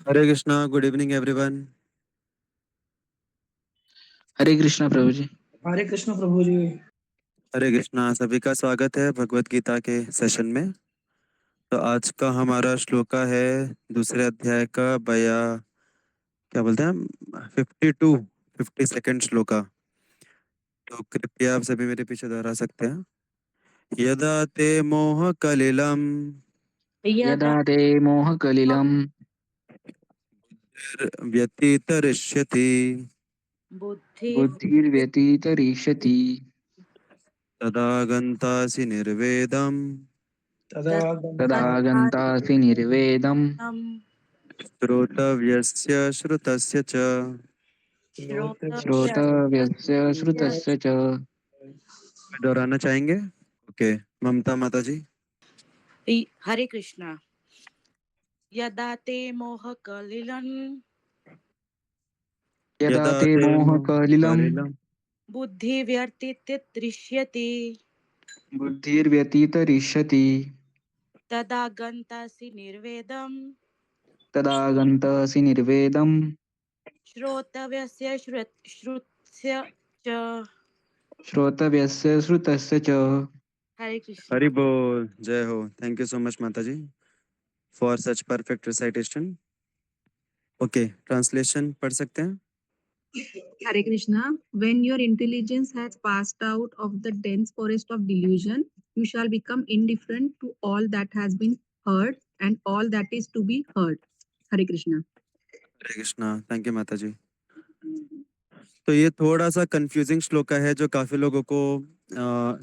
हरे Krishna, good evening everyone. हरे कृष्णा प्रभु जी। हरे कृष्ण प्रभु जी। हरे कृष्णा, सभी का स्वागत है भगवत गीता के सेशन में। तो आज का हमारा श्लोका है दूसरे अध्याय का बया, क्या बोलते हैं, 52 52 श्लोका। तो कृपया आप सभी मेरे पीछे दोहरा सकते हैं। यदा ते मोह कलिलम यदा ते मोहकलिलं व्यतीतरिष्यति बुद्धिर् बुद्धिर्व्यतीतरिष्यति तदा गन्तासि निर्वेदं तदा तदा तथा गन्तासि निर्वेदं श्रोतव्यस्य श्रुतस्य च। श्रोतव्य श्रोतव्यस्य श्रुतस्य च। दोहराना चाहेंगे? ओके, ममता माता जी। हरे कृष्णा। यदा ते मोह कलिलं यदा यदा ते ते मोहकलिलं कलिलं बुद्धि व्यर्तित्यत्रिष्यति बुद्धिर्व्यतीतरिष्यति तदा गन्तासि निर्वेदं तदा गन्तासि निर्वेदं श्रोतव्यस्य श्रुत्स्य च। श्रोतव्यस्य श्रुतस्य च। हरे हरि कृष्णा। बोल, जय हो। थैंक यू सो मच माता जी for such perfect recitation. Okay, translation पढ़ सकते हैं? Hare Krishna. When your intelligence has passed out of the dense forest of delusion, you shall become indifferent to all that has been heard and all that is to be heard. Hare Krishna. Hare Krishna, thank you माता जी। तो ये थोड़ा सा confusing shloka है जो काफी लोगों को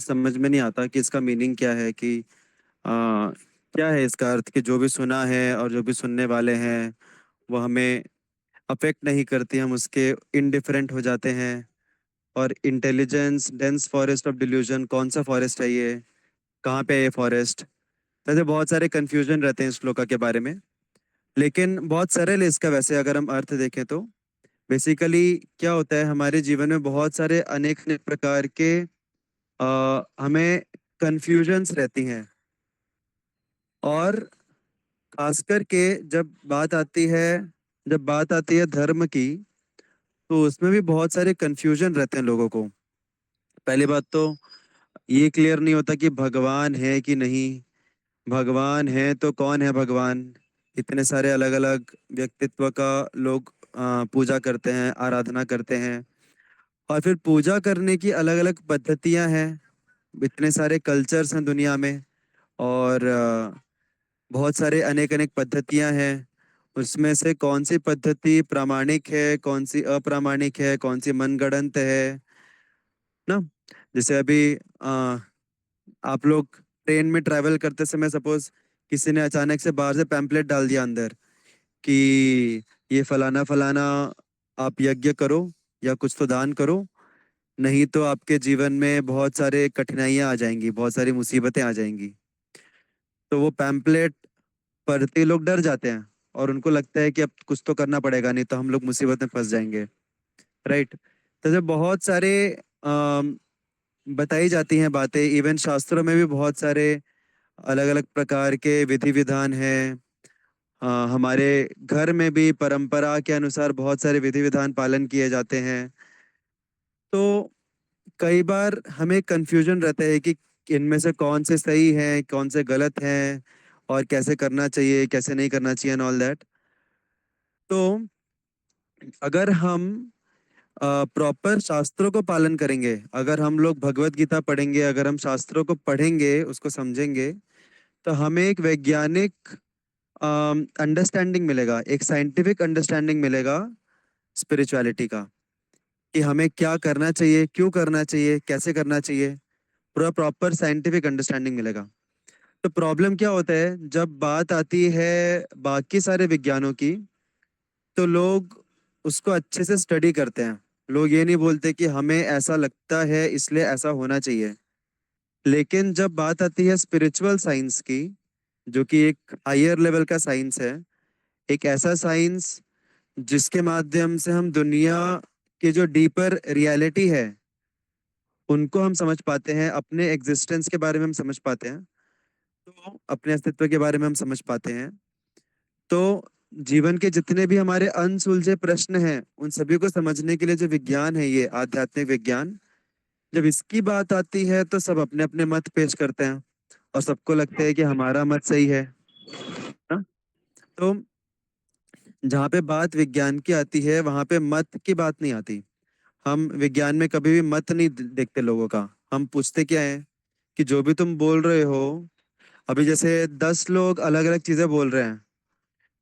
समझ में नहीं आता कि इसका मीनिंग क्या है, कि क्या है इसका अर्थ, कि जो भी सुना है और जो भी सुनने वाले हैं वो हमें अफेक्ट नहीं करती, हम उसके इनडिफरेंट हो जाते हैं। और intelligence dense forest of delusion, कौन सा फॉरेस्ट है ये, कहाँ पे है ये फॉरेस्ट? वैसे बहुत सारे कंफ्यूजन रहते हैं इस श्लोका के बारे में, लेकिन बहुत सरल है इसका। वैसे अगर हम अर्थ देखें तो बेसिकली क्या होता है, हमारे जीवन में बहुत सारे अनेक अनेक प्रकार के हमें कंफ्यूजन्स रहती हैं। और खास करके जब बात आती है धर्म की, तो उसमें भी बहुत सारे कंफ्यूजन रहते हैं लोगों को। पहली बात तो ये क्लियर नहीं होता कि भगवान है कि नहीं। भगवान है तो कौन है भगवान? इतने सारे अलग अलग व्यक्तित्व का लोग पूजा करते हैं, आराधना करते हैं। और फिर पूजा करने की अलग अलग पद्धतियां हैं। इतने सारे कल्चर्स हैं दुनिया में। और बहुत सारे अनेक अनेक पद्धतियां हैं। उसमें से कौन सी पद्धति प्रामाणिक है, कौन सी अप्रामाणिक है, कौन सी मनगढ़ंत है ना? जैसे अभी आप लोग ट्रेन में ट्रैवल करते समय सपोज किसी ने अचानक से बाहर से पैम्पलेट डाल दिया अंदर कि ये फलाना फलाना आप यज्ञ करो या कुछ तो दान करो, नहीं तो आपके जीवन में बहुत सारे कठिनाइयां आ जाएंगी, बहुत सारी मुसीबतें आ जाएंगी। तो वो पैम्पलेट पढ़ते ही लोग डर जाते हैं और उनको लगता है कि अब कुछ तो करना पड़ेगा, नहीं तो हम लोग मुसीबत में फंस जाएंगे। राइट? तो जब बहुत सारे अम, बताई जाती हैं बातें, इवन शास्त्रों में भी बहुत सारे अलग अलग प्रकार के विधि विधान हैं। हमारे घर में भी परंपरा के अनुसार बहुत सारे विधि विधान पालन किए जाते हैं। तो कई बार हमें कंफ्यूजन रहता है कि इनमें से कौन से सही हैं, कौन से गलत हैं, और कैसे करना चाहिए, कैसे नहीं करना चाहिए एंड ऑल दैट। तो अगर हम प्रॉपर शास्त्रों को पालन करेंगे, अगर हम लोग भगवत गीता पढ़ेंगे, अगर हम शास्त्रों को पढ़ेंगे, उसको समझेंगे, तो हमें एक वैज्ञानिक अंडरस्टैंडिंग मिलेगा, एक साइंटिफिक अंडरस्टैंडिंग मिलेगा स्पिरिचुअलिटी का, कि हमें क्या करना चाहिए, क्यों करना चाहिए, कैसे करना चाहिए। पूरा प्रॉपर साइंटिफिक अंडरस्टैंडिंग मिलेगा। तो प्रॉब्लम क्या होता है जब बात आती है बाकी सारे विज्ञानों की, तो लोग उसको अच्छे से स्टडी करते हैं। लोग ये नहीं बोलते कि हमें ऐसा लगता है इसलिए ऐसा होना चाहिए। लेकिन जब बात आती है स्पिरिचुअल साइंस की, जो कि एक हायर लेवल का साइंस है, एक ऐसा साइंस जिसके माध्यम से हम दुनिया की जो डीपर रियलिटी है उनको हम समझ पाते हैं, अपने एग्जिस्टेंस के बारे में हम समझ पाते हैं, तो अपने अस्तित्व के बारे में हम समझ पाते हैं। तो जीवन के जितने भी हमारे अनसुलझे प्रश्न हैं उन सभी को समझने के लिए जो विज्ञान है, ये आध्यात्मिक विज्ञान, जब इसकी बात आती है तो सब अपने अपने मत पेश करते हैं और सबको लगता है कि हमारा मत सही है ना? तो जहाँ पे बात विज्ञान की आती है वहां पे मत की बात नहीं आती। हम विज्ञान में कभी भी मत नहीं देखते लोगों का। हम पूछते क्या है कि जो भी तुम बोल रहे हो, अभी जैसे 10 लोग अलग अलग चीजें बोल रहे हैं,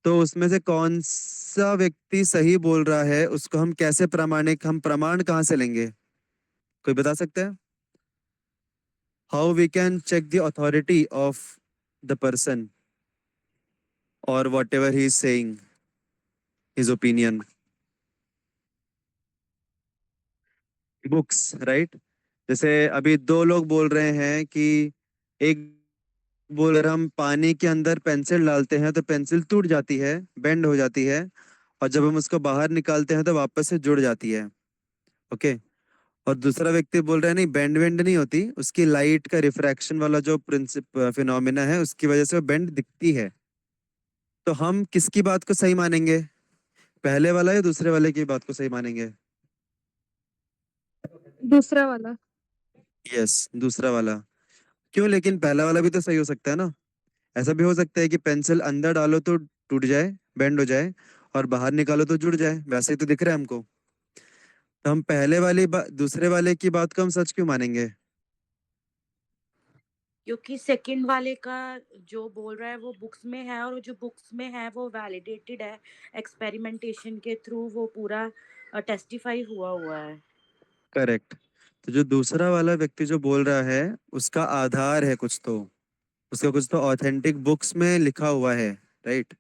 तो उसमें से कौन सा व्यक्ति सही बोल रहा है उसको हम कैसे प्रामाणिक, हम प्रमाण कहाँ से लेंगे? कोई बता सकता है? How we can check the authority of the person और whatever he is saying his opinion? Books, right? जैसे अभी 2 लोग बोल रहे हैं कि एक बोल रहा, हम पानी के अंदर पेंसिल डालते हैं तो पेंसिल टूट जाती है, बेंड हो जाती है, और जब हम उसको बाहर निकालते हैं तो वापस से जुड़ जाती है। ओके। और दूसरा व्यक्ति बोल रहा है नहीं, बेंड वेंड नहीं होती, उसकी लाइट का रिफ्रैक्शन वाला जो प्रिंसिप फिनोमिना है उसकी वजह से वो बेंड दिखती है। तो हम किसकी बात को सही मानेंगे? पहले वाला या दूसरे वाले की बात को सही मानेंगे? दूसरा वाला। यस, दूसरा वाला। क्यों? लेकिन पहला वाला भी तो सही हो सकता है ना। ऐसा भी हो सकता है कि पेंसिल अंदर डालो तो टूट जाए, बेंड हो जाए, और बाहर निकालो तो जुड़ जाए। वैसे ही तो दिख रहा है हमको। तो हम पहले वाली दूसरे वाले की बात को हम सच क्यों मानेंगे? क्योंकि सेकंड वाले का जो बोल रहा है वो बुक्स में है, और जो बुक्स में है वो वैलिडेटेड है एक्सपेरिमेंटेशन के थ्रू, वो पूरा टेस्टिफाई हुआ हुआ है। करेक्ट। तो जो दूसरा वाला व्यक्ति जो बोल रहा है उसका आधार है कुछ तो, उसका कुछ तो ऑथेंटिक बुक्स में लिखा हुआ है, राइट?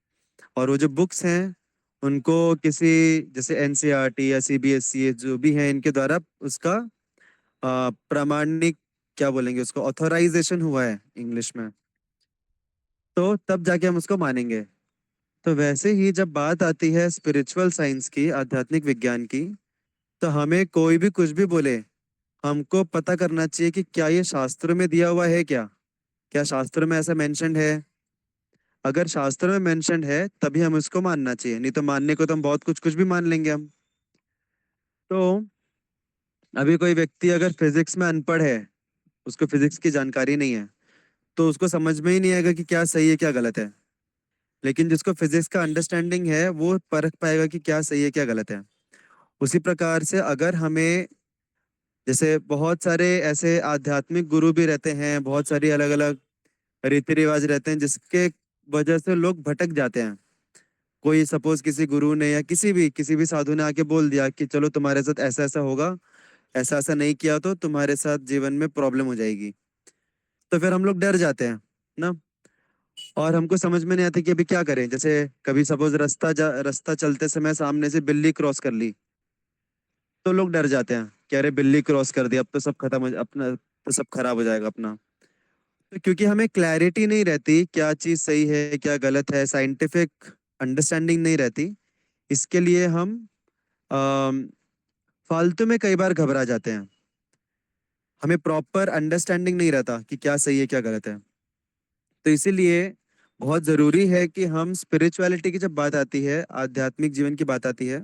और वो जो बुक्स हैं उनको किसी, जैसे एनसीईआरटी या सीबीएसई जो भी है, इनके द्वारा उसका प्रामाणिक, क्या बोलेंगे उसको, ऑथराइजेशन हुआ है इंग्लिश में। तो तब जाके हम उसको मानेंगे। तो वैसे ही जब बात आती है स्पिरिचुअल साइंस की, आध्यात्मिक विज्ञान की, तो हमें कोई भी कुछ भी बोले, हमको पता करना चाहिए कि क्या ये शास्त्र में दिया हुआ है, क्या शास्त्र में ऐसा मेंशन्ड है? अगर शास्त्र में मेंशन्ड है तभी हम इसको मानना चाहिए, नहीं तो मानने को तो हम बहुत कुछ कुछ भी मान लेंगे हम। तो अभी कोई व्यक्ति अगर फिजिक्स में अनपढ़ है, उसको फिजिक्स की जानकारी नहीं है, तो उसको समझ में ही नहीं आएगा कि क्या सही है क्या गलत है। लेकिन जिसको फिजिक्स का अंडरस्टैंडिंग है वो परख पाएगा कि क्या सही है क्या गलत है। उसी प्रकार से अगर हमें, जैसे बहुत सारे ऐसे आध्यात्मिक गुरु भी रहते हैं, बहुत सारी अलग अलग रीति रिवाज रहते हैं जिसके वजह से लोग भटक जाते हैं। कोई सपोज किसी गुरु ने या किसी भी साधु ने आके बोल दिया कि चलो तुम्हारे साथ ऐसा ऐसा होगा, ऐसा ऐसा नहीं किया तो तुम्हारे साथ जीवन में प्रॉब्लम हो जाएगी। तो फिर हम लोग डर जाते हैं ना, और हमको समझ में नहीं आता कि अभी क्या करें। जैसे कभी सपोज रास्ता चलते समय सामने से बिल्ली क्रॉस कर ली, तो लोग डर जाते हैं कि अरे बिल्ली क्रॉस कर दी, अब तो सब खत्म हो अपना, तो सब खराब हो जाएगा अपना। तो क्योंकि हमें क्लैरिटी नहीं रहती क्या चीज सही है क्या गलत है, साइंटिफिक अंडरस्टैंडिंग नहीं रहती, इसके लिए हम अम, फालतू में कई बार घबरा जाते हैं। हमें प्रॉपर अंडरस्टैंडिंग नहीं रहता कि क्या सही है क्या गलत है। तो इसीलिए बहुत जरूरी है कि हम स्पिरिचुअलिटी की जब बात आती है, आध्यात्मिक जीवन की बात आती है,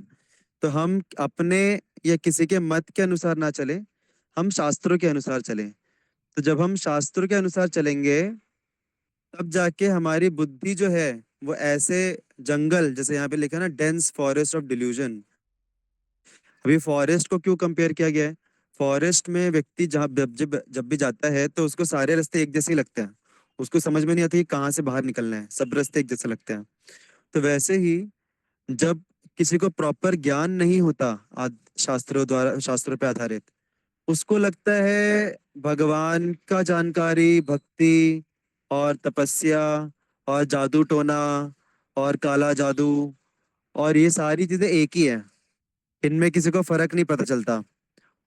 तो हम अपने या किसी के मत के अनुसार ना चले, हम शास्त्रों के अनुसार चलें। तो जब हम शास्त्रों के अनुसार चलेंगे तब जाके हमारी बुद्धि जो है वो ऐसे जंगल, जैसे यहाँ पे लिखा है ना, डेंस फॉरेस्ट ऑफ डिल्यूजन। अभी फॉरेस्ट को क्यों कंपेयर किया गया है? फॉरेस्ट में व्यक्ति जहाँ जब भी जाता है तो उसको सारे रास्ते एक जैसे ही लगते हैं, उसको समझ में नहीं आता कि कहाँ से बाहर निकलना है, सब रास्ते एक जैसे लगते हैं। तो वैसे ही जब किसी को प्रॉपर ज्ञान नहीं होता शास्त्रों पे आधारित, उसको लगता है भगवान का जानकारी, भक्ति और तपस्या और जादू टोना और काला जादू और ये सारी चीजें एक ही है, इनमें किसी को फर्क नहीं पता चलता।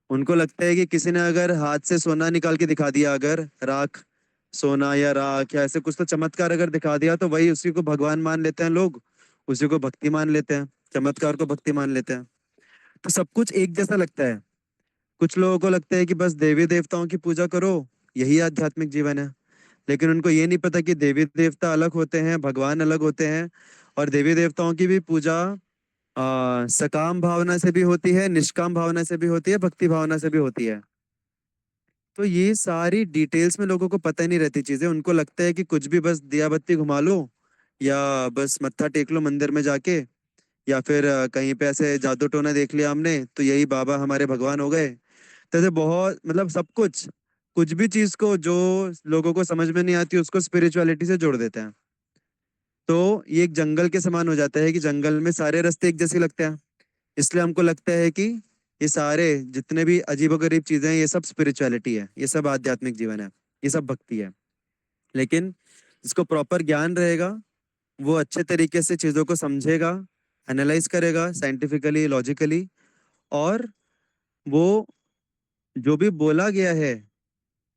उनको लगता है कि किसी ने अगर हाथ से सोना निकाल के दिखा दिया, अगर राख, सोना या राख या ऐसे कुछ तो चमत्कार अगर दिखा दिया, तो वही उसी को भगवान मान लेते हैं लोग, उसी को भक्ति मान लेते हैं, चमत्कार को भक्ति मान लेते हैं। तो सब कुछ एक जैसा लगता है। कुछ लोगों को लगता है कि बस देवी देवताओं की पूजा करो, यही आध्यात्मिक जीवन है। लेकिन उनको ये नहीं पता कि देवी देवता अलग होते हैं, भगवान अलग होते हैं, और देवी देवताओं की भी पूजा सकाम भावना से भी होती है, निष्काम भावना से भी होती है, भक्ति भावना से भी होती है। तो ये सारी डिटेल्स में लोगों को पता ही नहीं रहती चीजें। उनको लगता है कि कुछ भी बस दिया बत्ती घुमा लो या बस मत्था टेक लो मंदिर में जाके, या फिर कहीं पे ऐसे जादू टोना देख लिया हमने तो यही बाबा हमारे भगवान हो गए। तो ऐसे बहुत मतलब सब कुछ भी चीज को जो लोगों को समझ में नहीं आती उसको स्पिरिचुअलिटी से जोड़ देते हैं। तो ये एक जंगल के समान हो जाता है कि जंगल में सारे रास्ते एक जैसे लगते हैं, इसलिए हमको लगता है कि ये सारे जितने भी अजीबोगरीब चीजें हैं ये सब स्पिरिचुअलिटी है, ये सब आध्यात्मिक जीवन है, ये सब भक्ति है। लेकिन जिसको प्रॉपर ज्ञान रहेगा वो अच्छे तरीके से चीजों को समझेगा, एनालाइज करेगा साइंटिफिकली, लॉजिकली, और वो जो भी बोला गया है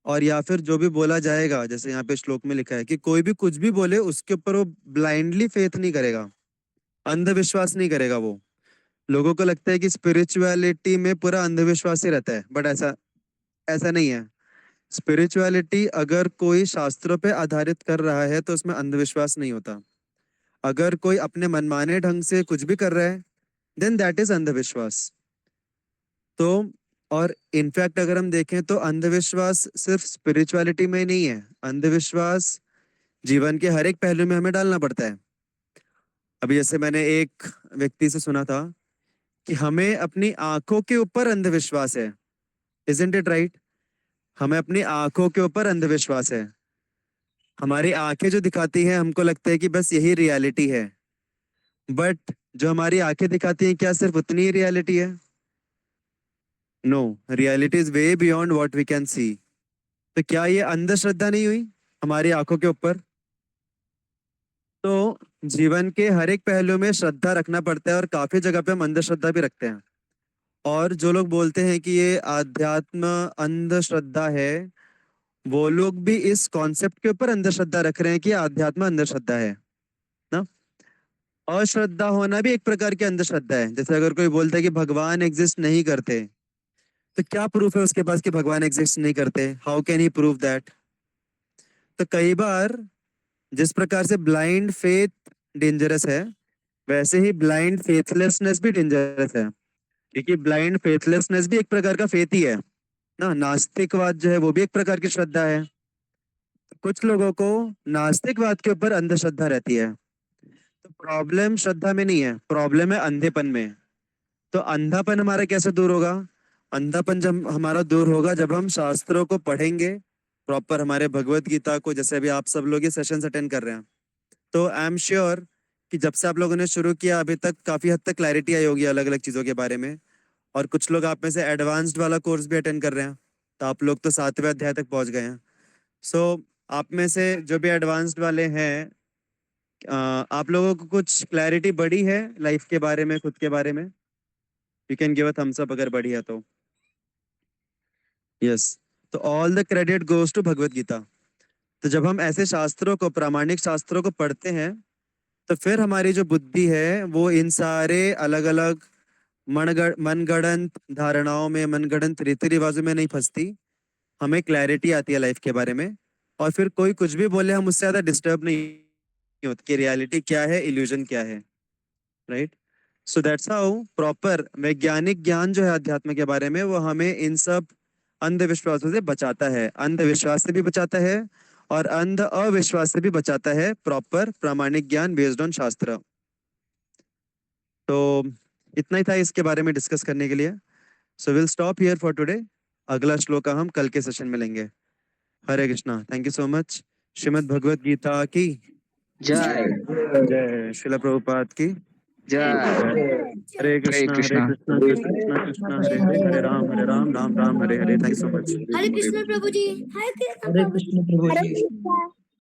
और या फिर जो भी बोला जाएगा, जैसे यहाँ पे श्लोक में लिखा है कि कोई भी कुछ भी बोले उसके ऊपर वो ब्लाइंडली फेथ नहीं करेगा, अंधविश्वास नहीं करेगा। वो लोगों को लगता है कि स्पिरिचुअलिटी में पूरा अंधविश्वास ही रहता है, बट ऐसा ऐसा नहीं है। स्पिरिचुअलिटी अगर कोई शास्त्रों पे आधारित कर रहा है तो उसमें अंधविश्वास नहीं होता। अगर कोई अपने मनमाने ढंग से कुछ भी कर रहा है देन दैट इज अंधविश्वास। तो और इनफैक्ट अगर हम देखें तो अंधविश्वास सिर्फ स्पिरिचुअलिटी में नहीं है, अंधविश्वास जीवन के हर एक पहलू में हमें डालना पड़ता है। अभी जैसे मैंने एक व्यक्ति से सुना था कि हमें अपनी आंखों के ऊपर अंधविश्वास है, इजंट इट राइट? हमें अपनी आंखों के ऊपर अंधविश्वास है। हमारी आंखें जो दिखाती हैं हमको लगता है कि बस यही रियलिटी है, बट जो हमारी आंखें दिखाती हैं क्या सिर्फ उतनी ही रियलिटी है? No, reality is way beyond what we can see. तो क्या ये अंधश्रद्धा नहीं हुई हमारी आंखों के ऊपर? तो जीवन के हर एक पहलू में श्रद्धा रखना पड़ता है और काफी जगह पे हम अंधश्रद्धा भी रखते हैं। और जो लोग बोलते हैं कि ये आध्यात्म अंधश्रद्धा है, वो लोग भी इस कॉन्सेप्ट के ऊपर अंधश्रद्धा रख रहे हैं कि आध्यात्म अंधश्रद्धा है ना। अश्रद्धा होना भी एक प्रकार की अंधश्रद्धा है। जैसे अगर कोई बोलता है कि भगवान एग्जिस्ट नहीं करते, तो क्या प्रूफ है उसके पास कि भगवान एग्जिस्ट नहीं करते? How can he prove that? तो कई बार जिस प्रकार से ब्लाइंड फेथ डेंजरस है, वैसे ही ब्लाइंड फेथलेसनेस भी डेंजरस है। क्योंकि ब्लाइंड फेथलेसनेस भी एक प्रकार का फेथ ही है ना। नास्तिकवाद जो है वो भी एक प्रकार की श्रद्धा है। कुछ लोगों को नास्तिकवाद के ऊपर अंधश्रद्धा रहती है। तो प्रॉब्लम श्रद्धा में नहीं है, प्रॉब्लम है अंधेपन में। तो अंधापन हमारा कैसे दूर होगा? अंधापन जब हमारा दूर होगा जब हम शास्त्रों को पढ़ेंगे प्रॉपर, हमारे भगवत गीता को, जैसे अभी आप सब लोग ये सेशंस अटेंड कर रहे हैं। तो आई एम श्योर कि जब से आप लोगों ने शुरू किया अभी तक काफी हद तक क्लैरिटी आई होगी अलग अलग चीजों के बारे में। और कुछ लोग आप में से एडवांस्ड वाला कोर्स भी अटेंड कर रहे हैं, तो आप लोग तो 7वें अध्याय तक पहुंच गए हैं। सो आप में से जो भी एडवांस्ड वाले हैं, आप लोगों को कुछ क्लैरिटी बढ़ी है लाइफ के बारे में, खुद के बारे में? You can give a thumbs up अगर बढ़ी है तो। यस, तो all the credit goes to Bhagavad Gita. तो जब हम ऐसे शास्त्रों को, प्रामाणिक शास्त्रों को पढ़ते हैं, तो फिर हमारी जो बुद्धि है वो इन सारे अलग अलग मनगढ़ंत धारणाओं में, मनगढ़ंत रीति रिवाजों में नहीं फंसती। हमें क्लैरिटी आती है लाइफ के बारे में, और फिर कोई कुछ भी बोले हम उससे ज्यादा डिस्टर्ब नहीं होते कि रियलिटी क्या है, इल्यूजन क्या है, right? So that's how proper वैज्ञानिक ज्ञान जो है अध्यात्म के बारे में, वो हमें इन सब अंधविश्वासों से बचाता है। अंधविश्वास से भी बचाता है और अंध अविश्वास से भी बचाता है, प्रॉपर प्रामाणिक ज्ञान बेस्ड ऑन शास्त्र। तो इतना ही था इसके बारे में डिस्कस करने के लिए। So will stop here for today. अगला श्लोक हम कल के सेशन में लेंगे। Hare Krishna, thank you so much. Shrimad Bhagavad Gita की जय जय, श्रील प्रभुपाद की जय। Hare Hare Krishna Krishna. Krishna Krishna Krishna Hare Hare, Hare Rama Rama Rama Hare Hare. Thank you so much. Hare Krishna प्रभु जी। हरे कृष्ण प्रभु जी।